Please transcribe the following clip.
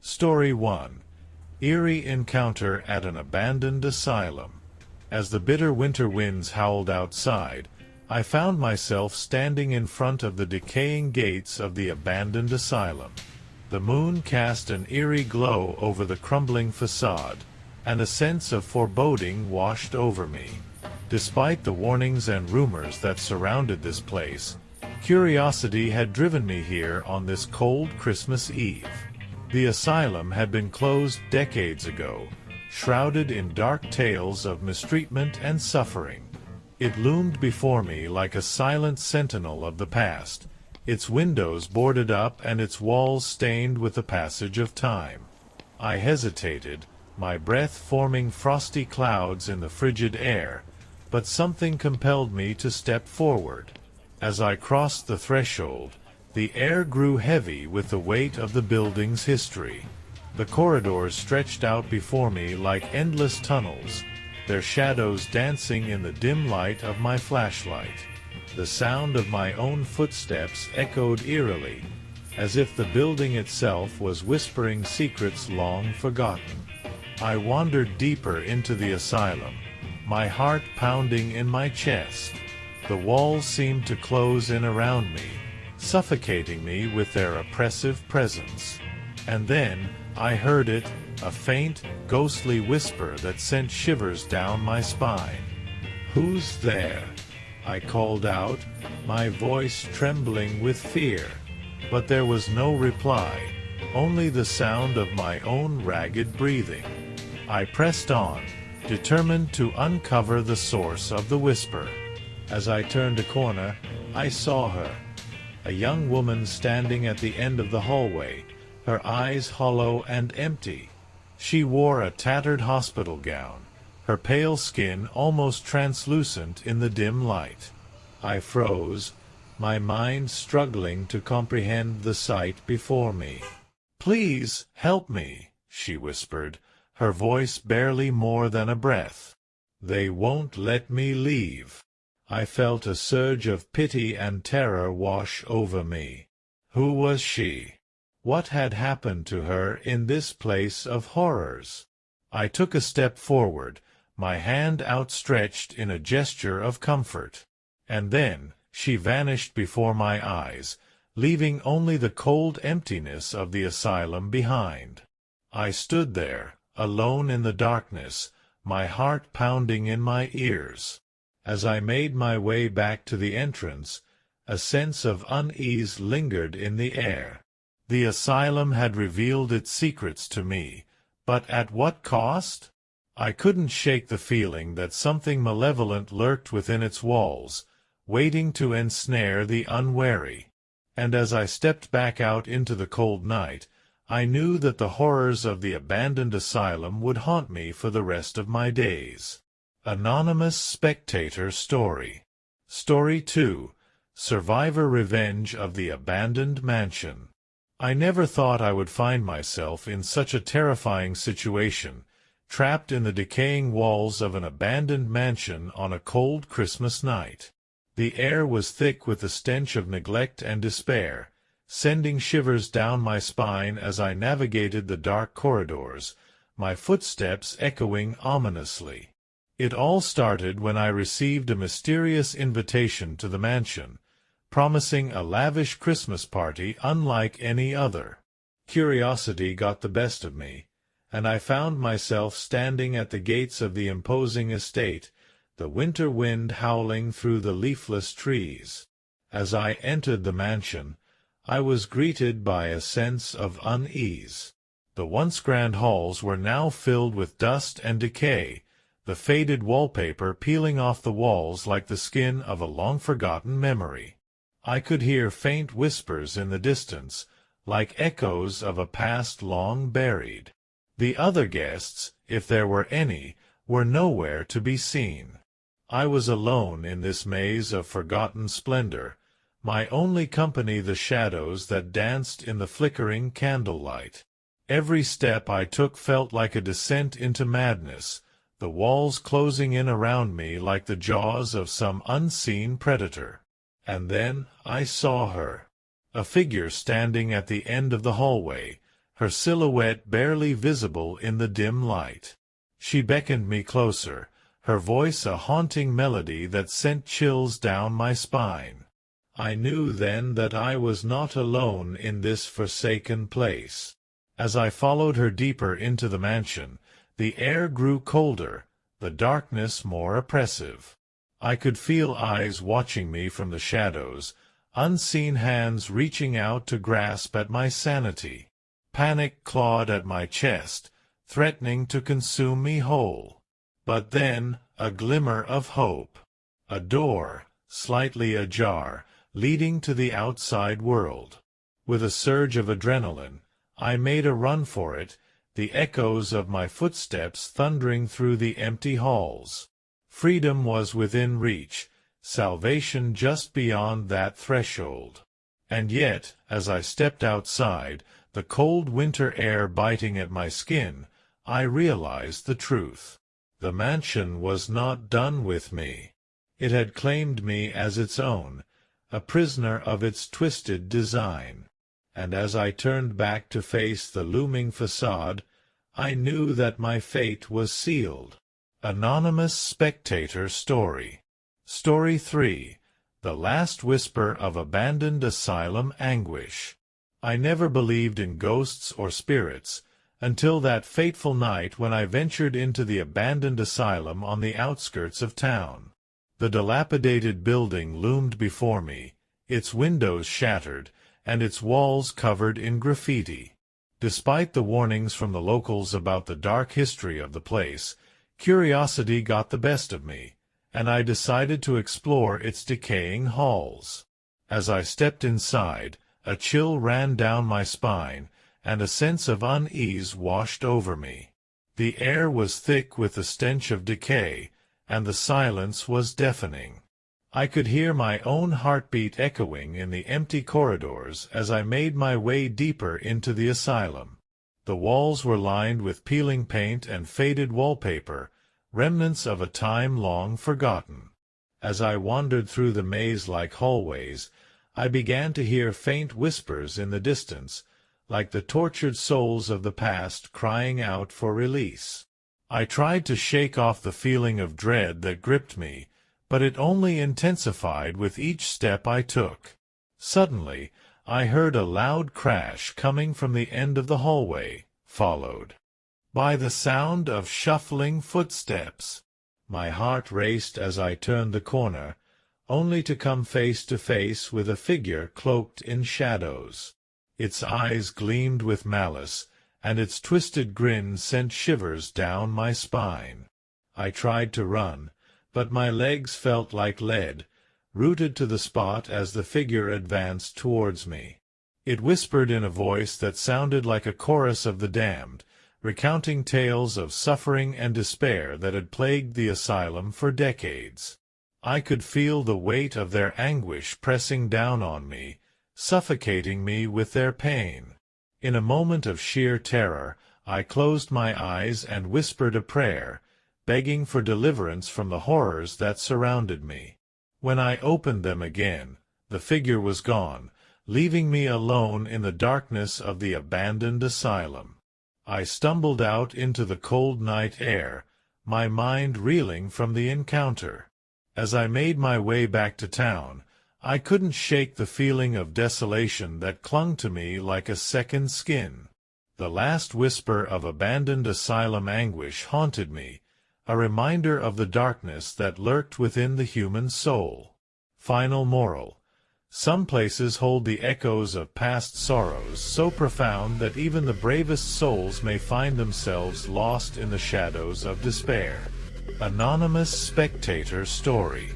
Story 1. Eerie Encounter at an Abandoned Asylum. As the bitter winter winds howled outside, I found myself standing in front of the decaying gates of the abandoned asylum. The moon cast an eerie glow over the crumbling facade, and a sense of foreboding washed over me. Despite the warnings and rumors that surrounded this place, curiosity had driven me here on this cold Christmas Eve. The asylum had been closed decades ago, shrouded in dark tales of mistreatment and suffering. It loomed before me like a silent sentinel of the past, its windows boarded up and its walls stained with the passage of time. I hesitated, my breath forming frosty clouds in the frigid air, but something compelled me to step forward. As I crossed the threshold, the air grew heavy with the weight of the building's history. The corridors stretched out before me like endless tunnels, their shadows dancing in the dim light of my flashlight. The sound of my own footsteps echoed eerily, as if the building itself was whispering secrets long forgotten. I wandered deeper into the asylum, my heart pounding in my chest. The walls seemed to close in around me, suffocating me with their oppressive presence. And then, I heard it, a faint, ghostly whisper that sent shivers down my spine. "Who's there?" I called out, my voice trembling with fear. But there was no reply, only the sound of my own ragged breathing. I pressed on, determined to uncover the source of the whisper. As I turned a corner, I saw her. A young woman standing at the end of the hallway, her eyes hollow and empty. She wore a tattered hospital gown, her pale skin almost translucent in the dim light. I froze, my mind struggling to comprehend the sight before me. "Please, help me," she whispered, her voice barely more than a breath. "They won't let me leave." I felt a surge of pity and terror wash over me. Who was she? What had happened to her in this place of horrors? I took a step forward, my hand outstretched in a gesture of comfort. And then she vanished before my eyes, leaving only the cold emptiness of the asylum behind. I stood there, alone in the darkness, my heart pounding in my ears. As I made my way back to the entrance, a sense of unease lingered in the air. The asylum had revealed its secrets to me, but at what cost? I couldn't shake the feeling that something malevolent lurked within its walls, waiting to ensnare the unwary. And as I stepped back out into the cold night, I knew that the horrors of the abandoned asylum would haunt me for the rest of my days. Anonymous Spectator Story. Story 2. Survivor Revenge of the Abandoned Mansion. I never thought I would find myself in such a terrifying situation, trapped in the decaying walls of an abandoned mansion on a cold Christmas night. The air was thick with the stench of neglect and despair, sending shivers down my spine as I navigated the dark corridors, my footsteps echoing ominously. It all started when I received a mysterious invitation to the mansion, promising a lavish Christmas party unlike any other. Curiosity got the best of me, and I found myself standing at the gates of the imposing estate, the winter wind howling through the leafless trees. As I entered the mansion, I was greeted by a sense of unease. The once grand halls were now filled with dust and decay, the faded wallpaper peeling off the walls like the skin of a long-forgotten memory. I could hear faint whispers in the distance, like echoes of a past long buried. The other guests, if there were any, were nowhere to be seen. I was alone in this maze of forgotten splendor, my only company the shadows that danced in the flickering candlelight. Every step I took felt like a descent into madness, the walls closing in around me like the jaws of some unseen predator. And then I saw her. A figure standing at the end of the hallway, her silhouette barely visible in the dim light. She beckoned me closer, her voice a haunting melody that sent chills down my spine. I knew then that I was not alone in this forsaken place. As I followed her deeper into the mansion, the air grew colder, the darkness more oppressive. I could feel eyes watching me from the shadows, unseen hands reaching out to grasp at my sanity. Panic clawed at my chest, threatening to consume me whole. But then, a glimmer of hope. A door, slightly ajar, leading to the outside world. With a surge of adrenaline, I made a run for it, the echoes of my footsteps thundering through the empty halls. Freedom was within reach, salvation just beyond that threshold. And yet, as I stepped outside, the cold winter air biting at my skin, I realized the truth. The mansion was not done with me. It had claimed me as its own, a prisoner of its twisted design. And as I turned back to face the looming facade, I knew that my fate was sealed. Anonymous Spectator Story. Story 3. The Last Whisper of Abandoned Asylum Anguish. I never believed in ghosts or spirits, until that fateful night when I ventured into the abandoned asylum on the outskirts of town. The dilapidated building loomed before me, its windows shattered, and its walls covered in graffiti. Despite the warnings from the locals about the dark history of the place, curiosity got the best of me, and I decided to explore its decaying halls. As I stepped inside, a chill ran down my spine, and a sense of unease washed over me. The air was thick with the stench of decay, and the silence was deafening. I could hear my own heartbeat echoing in the empty corridors as I made my way deeper into the asylum. The walls were lined with peeling paint and faded wallpaper, remnants of a time long forgotten. As I wandered through the maze-like hallways, I began to hear faint whispers in the distance, like the tortured souls of the past crying out for release. I tried to shake off the feeling of dread that gripped me, but it only intensified with each step I took. Suddenly, I heard a loud crash coming from the end of the hallway, followed by the sound of shuffling footsteps. My heart raced as I turned the corner, only to come face to face with a figure cloaked in shadows. Its eyes gleamed with malice, and its twisted grin sent shivers down my spine. I tried to run, but my legs felt like lead, rooted to the spot as the figure advanced towards me. It whispered in a voice that sounded like a chorus of the damned, recounting tales of suffering and despair that had plagued the asylum for decades. I could feel the weight of their anguish pressing down on me, suffocating me with their pain. In a moment of sheer terror, I closed my eyes and whispered a prayer, begging for deliverance from the horrors that surrounded me. When I opened them again, the figure was gone, leaving me alone in the darkness of the abandoned asylum. I stumbled out into the cold night air, my mind reeling from the encounter. As I made my way back to town, I couldn't shake the feeling of desolation that clung to me like a second skin. The last whisper of abandoned asylum anguish haunted me, a reminder of the darkness that lurked within the human soul. Final moral: some places hold the echoes of past sorrows so profound that even the bravest souls may find themselves lost in the shadows of despair. Anonymous Spectator Story.